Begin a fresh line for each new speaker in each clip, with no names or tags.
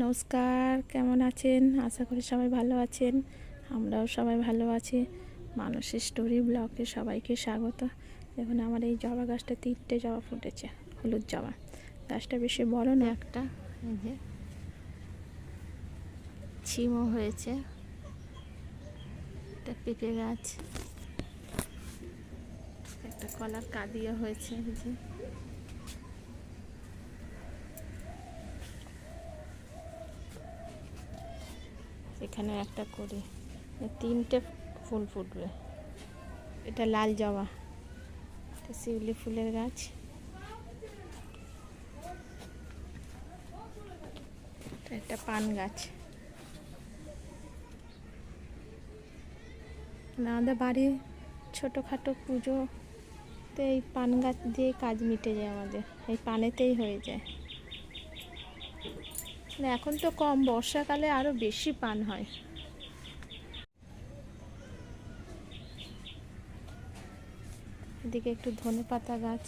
নমস্কার, কেমন আছেন? আশা করি সবাই ভালো আছেন। আমরাও সবাই ভালো আছি। মানুষের স্টোরি ব্লগে সবাইকে স্বাগত। দেখুন আমার এই জবা গাছটা 3টে জবা ফুটেছে, হলুদ জবা। গাছটা বেশি বড় না, একটা এই যে ছিমও হয়েছে, একটা পেঁপে গাছ, একটা কলার কাঁদিয়া হয়েছে। এই যে এখানে একটা করি, 3টে ফুল ফুটবে। এটা লাল জবা, এটা শিউলি ফুলের গাছ, একটা পান গাছ। আমাদের বাড়ির ছোটোখাটো পুজোতে এই পান গাছ দিয়ে কাজ মিটে যায় আমাদের, এই পানেতেই হয়ে যায়। এখন তো কম, বর্ষাকালে আরও বেশি পান হয়। এদিকে একটু ধনেপাতা গাছ,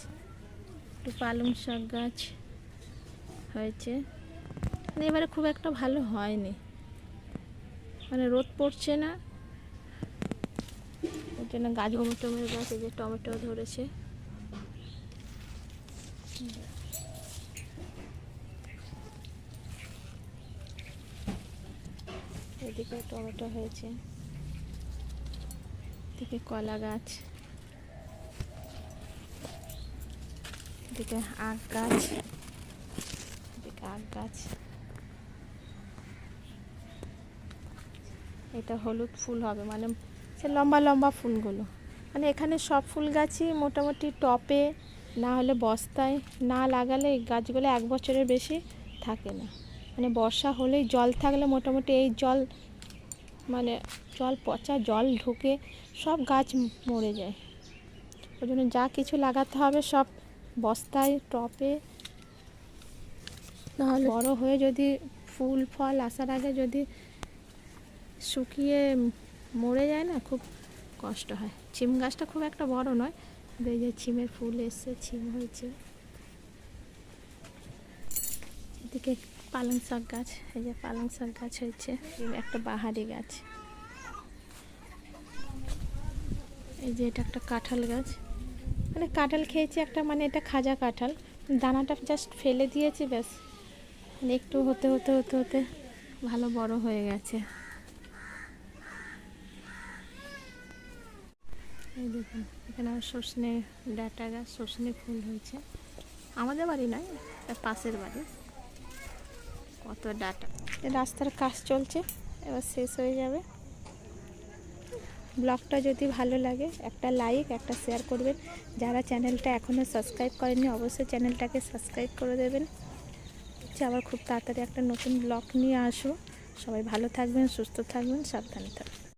একটু পালং শাক গাছ হয়েছে। এবারে খুব একটা ভালো হয়নি, মানে রোদ পড়ছে না, ওই জন্য গাছগুলো টমেটো গাছ, এই যে টমেটো ধরেছে। এদিকে টমেটো হয়েছে, এদিকে কলা গাছ, এদিকে আখ গাছ, এদিকে আখ গাছ। এটা হলুদ ফুল হবে, মানে সে লম্বা লম্বা ফুলগুলো। মানে এখানে সব ফুল গাছই মোটামুটি টপে না হলে বস্তায় না লাগালে এই গাছগুলো 1 বছরের বেশি থাকে না। মানে বর্ষা হলেই জল থাকলে মোটামুটি এই জল, মানে জল পচা জল ঢুকে সব গাছ মরে যায়। ওই জন্য যা কিছু লাগাতে হবে সব বস্তায় টপে, নাহলে বড় হয়ে যদি ফুল ফল আসার আগে যদি শুকিয়ে মরে যায় না, খুব কষ্ট হয়। ছিম গাছটা খুব একটা বড় নয়, এই যে ছিমের ফুল এসছে, ছিম হয়েছে। এদিকে পালং শাক গাছ, এই যে পালং শাক গাছ হয়েছে, একটা বাহারি গাছ। এই যে এটা একটা কাঁঠাল গাছ, মানে কাঁঠাল খেয়েছি একটা, মানে এটা খাজা কাঁঠাল, দানাটা জাস্ট ফেলে দিয়েছি ব্যাস, মানে একটু হতে হতে হতে হতে ভালো বড় হয়ে গেছে। এই দেখুন এখানে সজনে ডাঁটা গাছ, সজনে ফুল হয়েছে। আমাদের বাড়ি নয়, পাশের বাড়ি। কত ডাঁটা। রাস্তার কাজ চলছে, এবার শেষ হয়ে যাবে। ব্লগটা যদি ভালো লাগে একটা লাইক, একটা শেয়ার করবেন। যারা চ্যানেলটা এখনও সাবস্ক্রাইব করেননি অবশ্যই চ্যানেলটাকে সাবস্ক্রাইব করে দেবেন। আবার খুব তাড়াতাড়ি একটা নতুন ব্লগ নিয়ে আসবো। সবাই ভালো থাকবেন, সুস্থ থাকবেন, সাবধানে থাকবেন।